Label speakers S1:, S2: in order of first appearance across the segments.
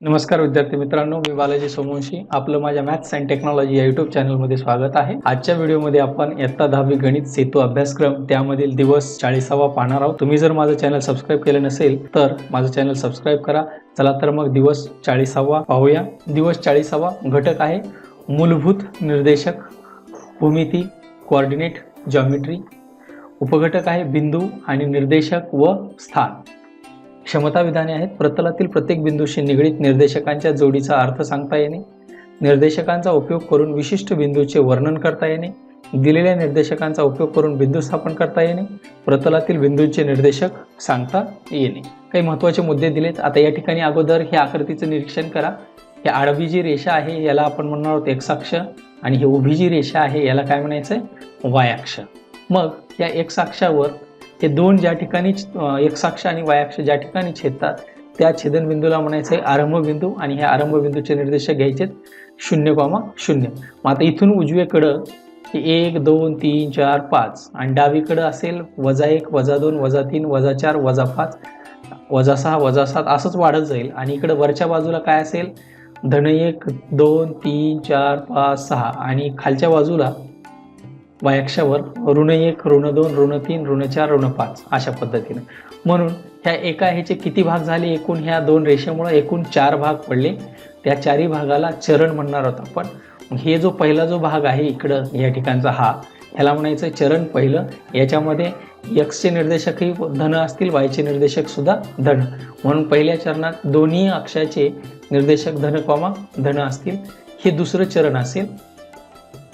S1: नमस्कार विद्यार्थी मित्रांनो, मी बालाजी सोमवंशी. आपलं माझ्या मॅथ्स अँड टेक्नॉलॉजी या यूट्यूब चॅनलमध्ये स्वागत आहे. आजच्या व्हिडिओमध्ये आपण इयत्ता 10वी गणित सेतू अभ्यासक्रम त्यामधील दिवस 40वा पाहणार आहोत. तुम्ही जर माझं चॅनल सबस्क्राईब केलं नसेल तर माझं चॅनल सबस्क्राईब करा. चला तर मग दिवस 40वा पाहूया. दिवस 40वा घटक आहे मूलभूत निर्देशक, भूमिती, कोऑर्डिनेट, जॉमेट्री. उपघटक आहे बिंदू आणि निर्देशक व स्थान. क्षमता विधाने आहेत. प्रतलातील प्रत्येक बिंदूशी निगडीत निर्देशकांच्या जोडीचा अर्थ सांगता येणे, निर्देशकांचा उपयोग करून विशिष्ट बिंदूचे वर्णन करता येणे, दिलेल्या निर्देशकांचा उपयोग करून बिंदू स्थापन करता येणे, प्रतलातील बिंदूंचे निर्देशक सांगता येणे. काही महत्त्वाचे मुद्दे दिलेत. आता या ठिकाणी अगोदर हे आकृतीचं निरीक्षण करा. ही आडवी जी रेषा आहे याला आपण म्हणणार आहोत एक्स अक्ष आणि ही उभी जी रेषा आहे याला काय म्हणायचं आहे, वाय अक्ष. मग या एक्स अक्षावर हे दोन ज्या ठिकाणी एक्स अक्ष आणि वाय अक्ष ज्या ठिकाणी छेदतात त्या छेदनबिंदूला म्हणायचं आहे आरंभ बिंदू आणि ह्या आरंभ बिंदूचे निर्देशक घ्यायचे 0,0. मग आता इथून उजवीकडं 1 2 3 4 5 आणि डावीकडं असेल -1 -2 -3 -4 -5 -6 -7 असंच वाढत जाईल. आणि इकडं वरच्या बाजूला काय असेल -1 2 3 4 5 6 आणि खालच्या बाजूला वाय अक्षावर -1 -2 -3 -4 -5 अशा पद्धतीने. म्हणून ह्या एका ह्याचे किती भाग झाले एकूण, ह्या दोन रेषेमुळे एकूण 4 भाग पडले. त्या चारही भागाला चरण म्हणणार आहोत आपण. हे जो पहिला जो भाग आहे इकडं या ठिकाणचा हा, ह्याला म्हणायचं चरण पहिलं. याच्यामध्ये एक्सचे निर्देशकही धन असतील, वायचे निर्देशक सुद्धा धन. म्हणून पहिल्या चरणात दोन्ही अक्षाचे निर्देशक धन असतील. हे दुसरं चरण असेल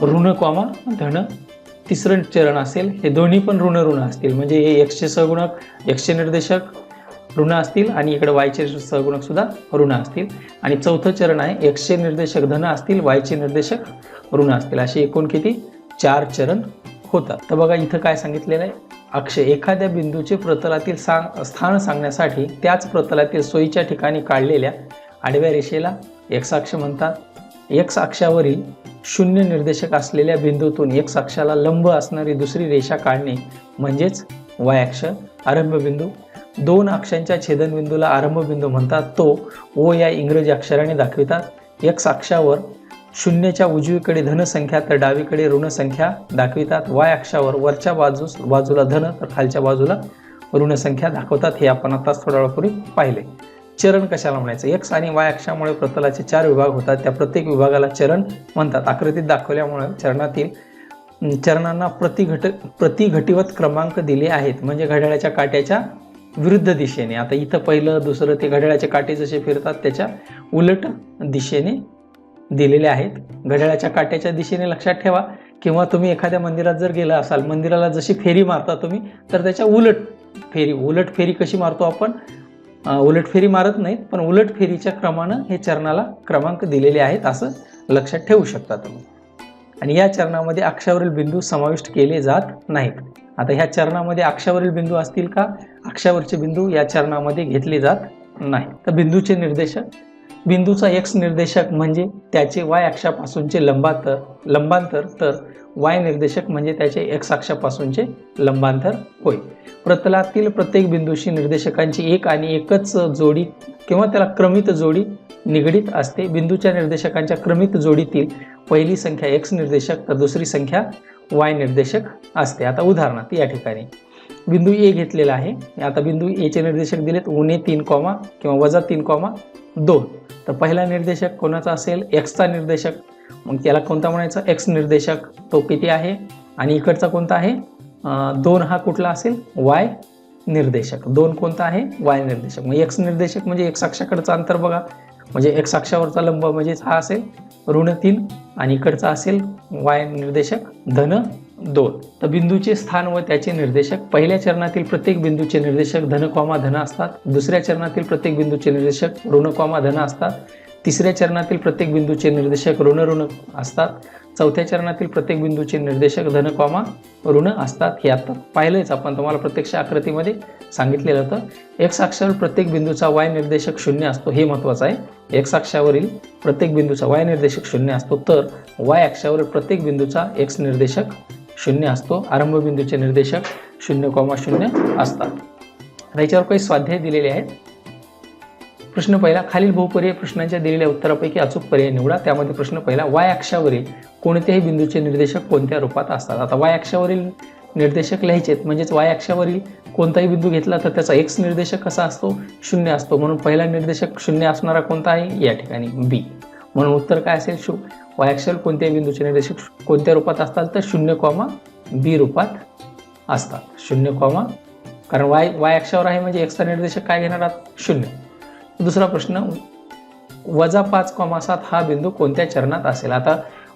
S1: ऋण धन. तिसरं चरण असेल हे दोन्ही पण ऋण असतील, म्हणजे हे एक्सचे सहगुणक एक्सचे निर्देशक ऋण असतील आणि इकडे वायचे सहगुणक सुद्धा ऋण असतील. आणि चौथं चरण आहे एक्सचे निर्देशक धन असतील, वायचे निर्देशक ऋण असतील. असे एकूण किती 4 चरण होतात. तर बघा इथं काय सांगितलेलं आहे, अक्ष एखाद्या बिंदूचे प्रतलातील स्थान सांगण्यासाठी त्याच प्रतलातील सोयीच्या ठिकाणी काढलेल्या आडव्या रेषेला एक्स अक्ष म्हणतात. एक्स अक्षावरील 0 निर्देशक असलेल्या बिंदूतून एक्स अक्षाला लंब असणारी दुसरी रेषा काढणे म्हणजेच वाय अक्ष. आरंभ बिंदू, दोन अक्षांच्या छेदनबिंदूला आरंभ बिंदू म्हणतात. तो ओ या इंग्रजी अक्षराने दाखवितात. एक्स अक्षावर 0च्या उजवीकडे धन संख्या तर डावीकडे ऋण संख्या दाखवितात. वाय अक्षावर वरच्या बाजूला धन तर खालच्या बाजूला ऋण संख्या दाखवतात. हे आपण आताच थोड्या वेळापूर्वी पाहिले. चरण कशाला म्हणायचं, एक्स आणि वाय अक्षामुळे प्रतलाचे 4 विभाग होतात. त्या प्रत्येक विभागाला चरण म्हणतात. आकृतीत दाखवल्यामुळे चरणांना प्रतिघटिवत क्रमांक दिले आहेत, म्हणजे घड्याळाच्या काट्याच्या विरुद्ध दिशेने. आता इथं पहिलं दुसरं ते घड्याळाचे काटे जसे फिरतात त्याच्या उलट दिशेने दिलेले आहेत. घड्याळाच्या काट्याच्या दिशेने लक्षात ठेवा. किंवा तुम्ही एखाद्या मंदिरात जर गेला असाल, मंदिराला जशी फेरी मारता तुम्ही तर त्याच्या उलट फेरी कशी मारतो आपण, उलट फेरी मारत नाहीत पण उलट फेरीच्या क्रमानं हे चरणाला क्रमांक दिलेले आहेत असं लक्षात ठेवू शकता तुम्ही. आणि या चरणामध्ये अक्षावरील बिंदू समाविष्ट केले जात नाहीत. आता ह्या चरणामध्ये अक्षावरील बिंदू असतील का, अक्षावरचे बिंदू या चरणामध्ये घेतले जात नाही. तर बिंदूचे निर्देशक, बिंदूचा एक्स निर्देशक म्हणजे त्याचे वाय अक्षापासूनचे लंबांतर तर वाय निर्देशक म्हणजे त्याचे एक्स अक्षापासूनचे लंबांतर होय. प्रतलातील प्रत्येक बिंदूशी निर्देशकांची एक आणि एकच जोडी किंवा त्याला क्रमित जोडी निगडीत असते. बिंदूच्या निर्देशकांच्या क्रमित जोडीतील पहिली संख्या एक्स निर्देशक तर दुसरी संख्या वाय निर्देशक असते. आता उदाहरणार्थ या ठिकाणी बिंदू ए घेतलेला आहे. आता बिंदू ए चे निर्देशक दिलेत -3, किंवा -3,2. तर पहिला निर्देशक कोणाचा असेल, एक्सचा निर्देशक. मग त्याला कोणता म्हणायचा, एक्स निर्देशक. तो किती आहे आणि इकडचा कोणता आहे 2, हा कुठला असेल वाय निर्देशक. 2 कोणता आहे वाय निर्देशक. मग एक्स निर्देशक म्हणजे एक्स अक्षाकडचा अंतर बघा, म्हणजे एक्स अक्षावरचा लंब म्हणजेच हा असेल -3 आणि इकडचा असेल वाय निर्देशक -2. तर बिंदूचे स्थान व त्याचे निर्देशक, पहिल्या चरणातील प्रत्येक बिंदूचे निर्देशक धन असतात. दुसऱ्या चरणातील प्रत्येक बिंदूचे निर्देशक ऋण असतात. तिसऱ्या चरणातील प्रत्येक बिंदूचे निर्देशक ऋण असतात. चौथ्या चरणातील प्रत्येक बिंदूचे निर्देशक धन असतात. हे आता पाहिलंच आपण, तुम्हाला प्रत्यक्ष आकृतीमध्ये सांगितलेलं होतं. एक्स अक्षावर प्रत्येक बिंदूचा वाय निर्देशक 0 असतो, हे महत्त्वाचं आहे. एक्स अक्षावरील प्रत्येक बिंदूचा वाय निर्देशक 0 असतो तर वाय अक्षावरील प्रत्येक बिंदूचा एक्स निर्देशक 0 असतो. आरंभ बिंदूचे निर्देशक 0,0 असतात. याच्यावर काही स्वाध्याय दिलेले आहेत. प्रश्न पहिला, खालील बहुपर्यायी प्रश्नांच्या दिलेल्या उत्तरापैकी अचूक पर्याय निवडा. त्यामध्ये प्रश्न पहिला, वाय अक्षावरील कोणत्याही बिंदूचे निर्देशक कोणत्या रूपात असतात. आता वाय अक्षावरील निर्देशक लिहायचेत, म्हणजेच वाय अक्षावरील कोणताही बिंदू घेतला तर त्याचा एक्स निर्देशक कसा असतो, 0 असतो. म्हणून पहिला निर्देशक 0 असणारा कोणता आहे, या ठिकाणी बी. म्हणून उत्तर काय असेल, वाय अक्षावरील कोणत्याही बिंदूचे निर्देशक कोणत्या रूपात असतात, तर 0, बी रूपात असतात. 0, कारण वाय अक्षावर आहे म्हणजे एक्सचा निर्देशक काय घेणार आहात, 0. दुसरा प्रश्न, -5,7 हा बिंदू कोणत्या चरणात असेल. आता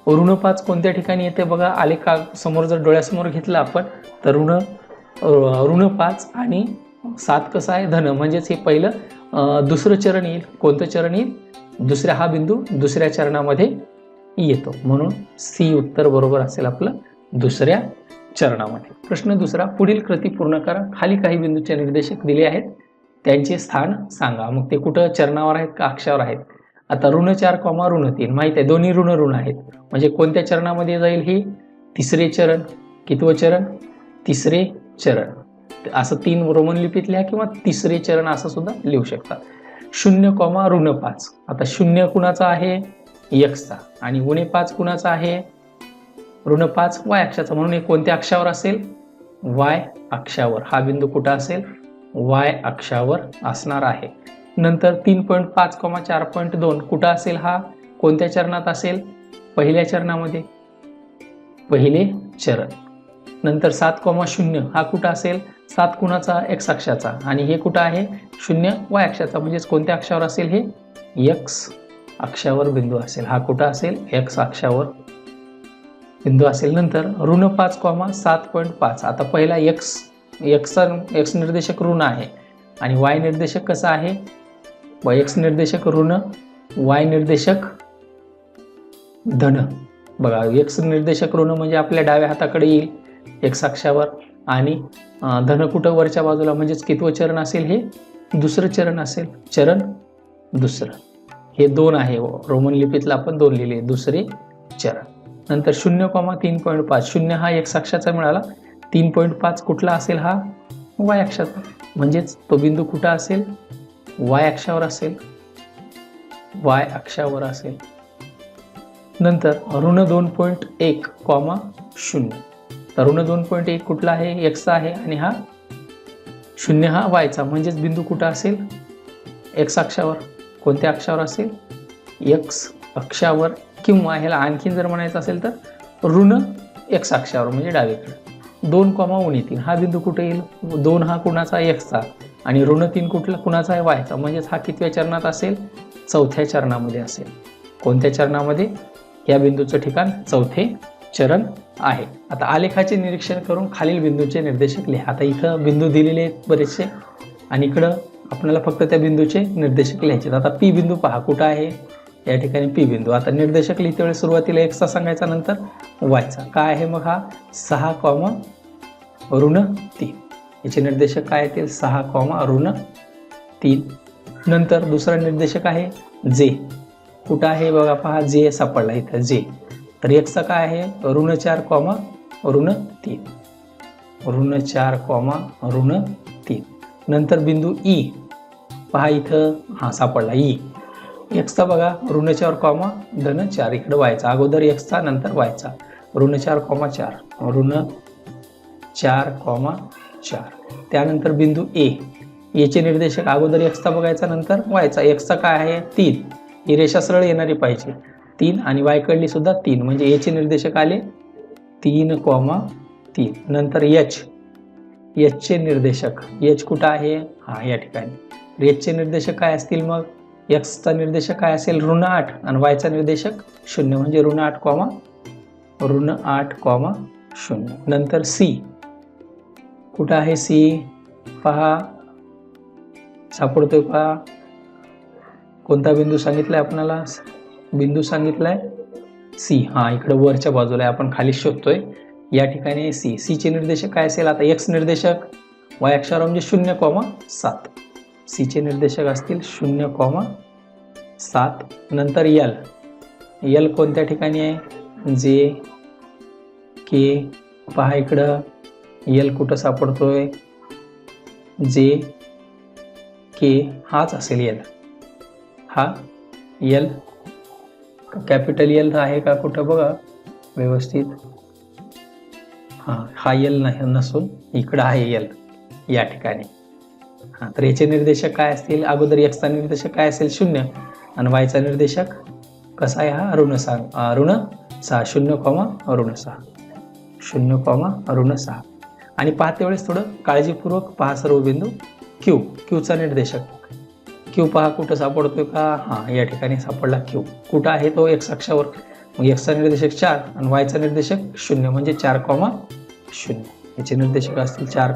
S1: ऋण 5 कोणत्या ठिकाणी येते बघा, आलेखा समोर जर डोळ्यासमोर घेतला आपण तर ऋण 5 आणि 7 कसं आहे, धन, म्हणजेच हे पहिलं दुसरं चरण येईल. कोणतं चरण येईल, दुसऱ्या, हा बिंदू दुसऱ्या चरणामध्ये येतो. म्हणून सी उत्तर बरोबर असेल आपलं दुसऱ्या चरणामध्ये. प्रश्न दुसरा, पुढील कृती पूर्ण करा. खाली काही बिंदूचे निर्देशक दिले आहेत, त्यांचे स्थान सांगा. मग ते कुठं चरणावर आहेत का अक्षावर आहेत. आता ऋण 4, ऋण 3 माहिती आहे, दोन्ही ऋण आहेत. म्हणजे कोणत्या चरणामध्ये जाईल, हे तिसरे चरण. कितवं चरण, तिसरे चरण. असं 3 रोमन लिपीत लिहा किंवा तिसरे चरण असं सुद्धा लिहू शकता. 0, ऋण 5. आता 0 कुणाचा आहे, एक्सचा, आणि उणे 5 कुणाचा आहे, ऋण 5 वाय अक्षाचा. म्हणून हे कोणत्या अक्षावर असेल, वाय अक्षावर. हा बिंदू कुठं असेल, वाय अक्षावर असणार आहे. नंतर 3.5, 4.2 कुठं असेल, हा कोणत्या चरणात असेल, पहिल्या चरणामध्ये, पहिले चरण. नंतर 7,0 हा कुठं असेल, 7 कुणाचा, एक्स अक्षाचा, आणि हे कुठं आहे, 0 वाय अक्षाचा. म्हणजेच कोणत्या अक्षावर असेल, हे एक्स अक्षावर बिंदू असेल. हा कुठं असेल, एक्स अक्षावर बिंदू असेल. नंतर ऋण 5, 7.5. आता पहिला एक्स निर्देशक ऋण आहे आणि वाय निर्देशक कसा आहे, एक्स निर्देशक ऋण, वाय निर्देशक धन. बघा, एक्स निर्देशक ऋण म्हणजे आपल्या डाव्या हाताकडे येईल एक्स अक्षावर, आणि धन कुठं, वरच्या बाजूला. म्हणजेच कितवं चरण असेल, हे दुसरं चरण असेल, चरण दुसरं. हे 2 आहे, रोमन लिपीतला आपण 2 लिहिले, दुसरे चरण. नंतर 0,3.5. 0 हा एक्स अक्षाचा मिळाला. 3.5 कुठला असेल, हा वाय अक्षाचा. म्हणजेच तो बिंदू कुठं असेल, वाय अक्षावर असेल, वाय अक्षावर असेल. नंतर ऋण 2.1, 0. तर ऋण 2.1 कुठला आहे, एक्सचा आहे, आणि हा 0 हा वायचा. म्हणजेच बिंदू कुठं असेल, एक्स अक्षावर. कोणत्या अक्षावर असेल, एक्स अक्षावर. किंवा ह्याला आणखीन जर म्हणायचं असेल तर ऋण एक्स अक्षावर, म्हणजे डावीकडे. 2,3 हा बिंदू कुठे येईल, 2 हा कुणाचा, एक्सचा, आणि ऋण 3 कुणाचा आहे, वायचा. म्हणजेच हा कितव्या चरणात असेल, चौथ्या चरणामध्ये असेल. कोणत्या चरणामध्ये, या बिंदूचं ठिकाण चौथे चरण आहे. आता आलेखाचे निरीक्षण करून खालील बिंदूचे निर्देशक लिहा. आता इथं बिंदू दिलेले आहेत बरेचसे, आणि इकडं आपल्याला फक्त त्या बिंदूचे निर्देशक लिहायचे. आता पी बिंदू पहा कुठं आहे, या ठिकाणी पी बिंदू. आता निर्देशक लिहिते वेळेस सुरुवातीला एक्सचा सांगायचा, नंतर वायचा. काय आहे मग, हा 6, ऋण 3. याचे निर्देशक काय येतील, 6, ऋण 3. नंतर दुसरा निर्देशक आहे जे. कुठं आहे बघा, पहा जे सापडला इथं, जे. तर एक्सचा काय आहे, ऋण 4, ऋण 3. ऋण 4, ऋण 3. नंतर बिंदू ई पहा इथं, हा सापडला ई. एक्सचा बघा ऋण 4, धन 4. इकडे वायचा, अगोदर एक्सचा नंतर वायचा. ऋण 4, ऋण 4, त्यानंतर बिंदू ए. याचे निर्देशक अगोदर एक्सचा बघायचा नंतर वायचा. एक्सचा काय आहे, 3. ही रेषा सरळ येणारी पाहिजे, 3, आणि वाय कडली सुद्धा 3. म्हणजे याचे निर्देशक आले 3,3. नंतर एचचे निर्देशक, एच कुठं आहे, हा या ठिकाणी. एचचे निर्देशक काय असतील मग, एक्सचा निर्देशक काय असेल, ऋण 8, आणि वायचा निर्देशक 0. म्हणजे ऋण 8, 0. नंतर सी कुठं आहे, सी पहा सापडतोय पहा. कोणता बिंदू सांगितलाय आपल्याला, बिंदू सांगितलाय सी. हा इकडे वरच्या बाजूला आहे, आपण खाली शोधतोय, या ठिकाणी सी. सीचे निर्देशक काय असेल, आता एक्स निर्देशक वाय अक्षावर म्हणजे 0,7. सीचे निर्देशक असतील 0,7. नंतर एल कोणत्या ठिकाणी आहे, जे के. पहा इकडं एल कुठं सापडतोय, जे के हाच असेल एल. हा एल, कॅपिटल एल आहे का कुठं बघा व्यवस्थित, हा एल नाही नसून इकडं आहे एल या ठिकाणी. तर याचे निर्देशक काय असतील, अगोदर एक्सचा निर्देशक काय असेल 0 आणि वायचा निर्देशक कसा आहे हा ऋण 6 0, ऋण 6 0, ऋण 6. आणि पाहते वेळेस थोडं काळजीपूर्वक पहा सर्व बिंदू. क्यूचा निर्देशक क्यू पहा कुठं सापडतोय का, या ठिकाणी सापडला क्यू. कुठं आहे तो एक्स अक्षावर, मग एक्सचा निर्देशक 4 आणि वायचा निर्देशक 0 म्हणजे 4,0. याचे निर्देशक असतील 4,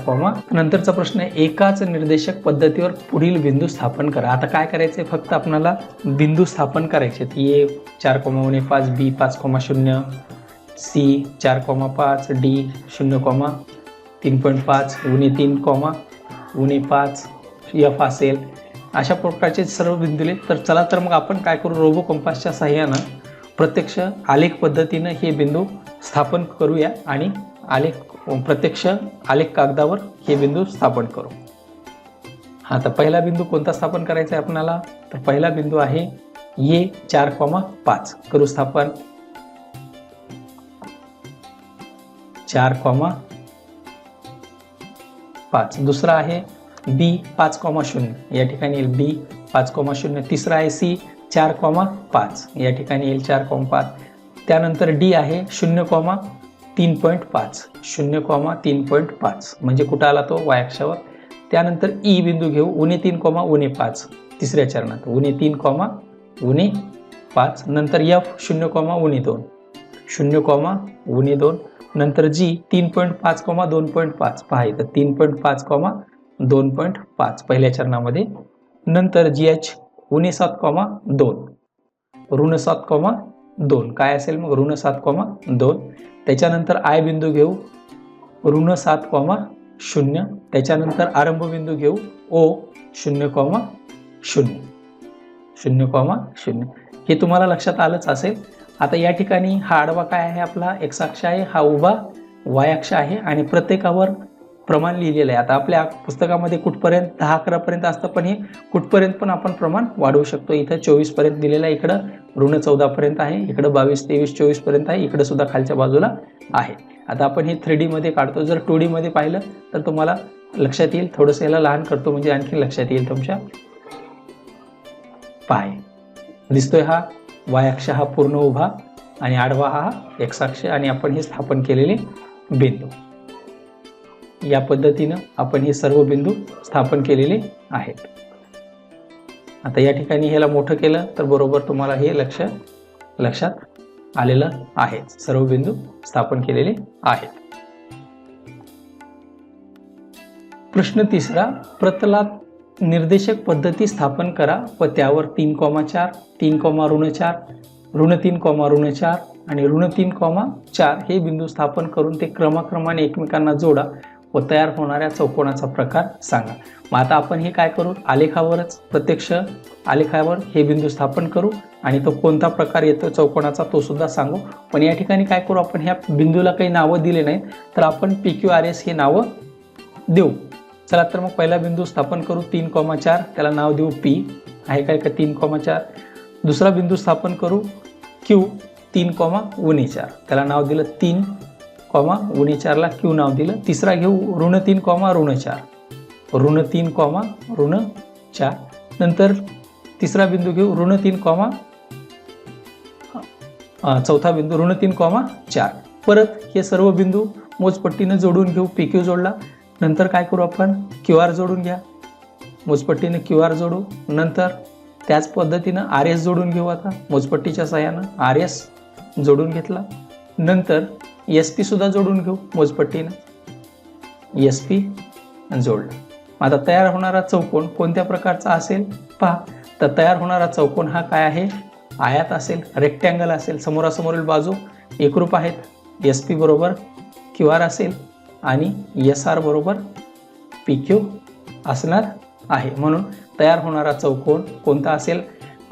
S1: नंतरचा प्रश्न आहे एकाच निर्देशक पद्धतीवर पुढील बिंदू स्थापन करा. आता काय करायचंय, फक्त आपल्याला बिंदू स्थापन करायचे. ए 4,5, बी 5,0, सी 4,5, डी 0,3.5, उणे 3,5 एफ असेल. अशा प्रकारचे सर्व बिंदूले. तर चला तर मग आपण काय करू, रोबो कंपासच्या सहाय्यानं प्रत्यक्ष आलेख पद्धतीनं हे बिंदू स्थापन करूया आणि प्रत्यक्ष आलेख कागदावर हे बिंदू स्थापन करू. तर पहिला बिंदू कोणता स्थापन करायचा आहे आपल्याला, तर पहिला बिंदू आहे ए 4,5 करू स्थापन. 4,5. दुसरा आहे बी 5,0 या ठिकाणी येईल बी 5,0. तिसरा आहे सी 4,5 या ठिकाणी येईल 4,5. त्यानंतर डी आहे 0,3.5 0,3.5 म्हणजे कुठं आला तो वाय अक्षावर. त्यानंतर ई बिंदू घेऊ उणे 3,5 तिसऱ्या चरणात उणे 3,5. नंतर एफ 0,2 0,2. नंतर जी 3.5, 2.5 पहा इथं 3.5, 2.5 पहिल्या चरणामध्ये. नंतर जी एच उणे 7,2 ऋण 7,2 काय असेल मग ऋण 7,2. त्याच्यानंतर आय बिंदू घेऊ ऋण 7,0. त्याच्यानंतर आरंभ बिंदू घेऊ ओ 0,0 0,0. हे तुम्हाला लक्षात आलंच असेल. आता या ठिकाणी हा आडवा काय आहे आपला एक्स अक्ष आहे, हा उभा वाय अक्ष आहे आणि प्रत्येकावर प्रमाण लिहिलेलं आहे. आता आपल्या पुस्तकामध्ये कुठपर्यंत 10-11 पर्यंत असतं, पण हे कुठपर्यंत पण आपण प्रमाण वाढवू शकतो. इथं 24 पर्यंत दिलेलं आहे, इकडं ऋण 14 पर्यंत आहे, इकडं 22, 23, 24 पर्यंत आहे, इकडं सुद्धा खालच्या बाजूला आहे. आता आपण हे 3D मध्ये काढतो. जर 2D मध्ये पाहिलं तर तुम्हाला लक्षात येईल. थोडंसं याला लहान करतो म्हणजे आणखी लक्षात येईल तुमच्या. पाय दिसतोय हा वाय अक्ष हा पूर्ण उभा आणि आडवा हा एक्स अक्ष आणि आपण हे स्थापन केलेले बिंदू. या पद्धतीनं आपण हे सर्व बिंदू स्थापन केलेले आहेत. आता या ठिकाणी ह्याला मोठं केलं तर बरोबर तुम्हाला हे लक्षात आलेलं आहे. सर्व बिंदू स्थापन केलेले आहेत. प्रश्न तिसरा, प्रतलात निर्देशक पद्धती स्थापन करा व त्यावर 3,4, 3, ऋण 4, ऋण 3, ऋण 4 आणि ऋण 3,4 हे बिंदू स्थापन करून ते क्रमाक्रमाने एकमेकांना जोडा व तयार होणाऱ्या चौकोनाचा प्रकार सांगा. मग आता आपण हे काय करू, आलेखावरच प्रत्यक्ष आलेखावर हे बिंदू स्थापन करू आणि तो कोणता प्रकार येतो चौकोनाचा तो सुद्धा सांगू. पण या ठिकाणी काय करू, आपण ह्या बिंदूला काही नावं दिले नाहीत तर आपण PQRS हे नावं देऊ. चला तर मग पहिला बिंदू स्थापन करू 3,4 त्याला नाव देऊ P आहे काय का 3,4. दुसरा बिंदू स्थापन करू Q 3,4 त्याला नाव दिलं 3,4 ला Q नाव दिलं. तिसरा घेऊ ऋण 3, ऋण 4 ऋण 3, ऋण 4. नंतर तिसरा बिंदू घेऊ ऋण 3, चौथा बिंदू ऋण 3,4. परत हे सर्व बिंदू मोजपट्टीनं जोडून घेऊ. PQ जोडला. नंतर काय करू आपण QR जोडून घ्या. मोजपट्टीने QR जोडू. नंतर त्याच पद्धतीनं RS जोडून घेऊ. आता मोजपट्टीच्या सहाय्यानं RS जोडून घेतला. नंतर SP सुद्धा जोडून घेऊ मोजपट्टीनं. SP जोडलं. आता तयार होणारा चौकोन कोणत्या प्रकारचा असेल पहा. तर तयार होणारा चौकोन हा काय आहे, आयात असेल, रेक्टँगल असेल, समोरासमोरील बाजू एकरूप आहेत. SP बरोबर QR असेल आणि SR बरोबर PQ असणार आहे. म्हणून तयार होणारा चौकोन कोणता असेल,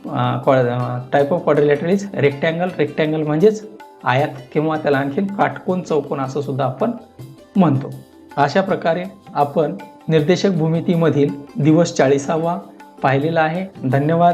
S1: type of quadrilateral is rectangle. Rectangle म्हणजेच आयात किंवा त्याला आणखीन काटकोन चौकोन असं सुद्धा आपण म्हणतो. अशा प्रकारे आपण निर्देशक भूमितीमधील दिवस 40वा पाहिलेला आहे. धन्यवाद.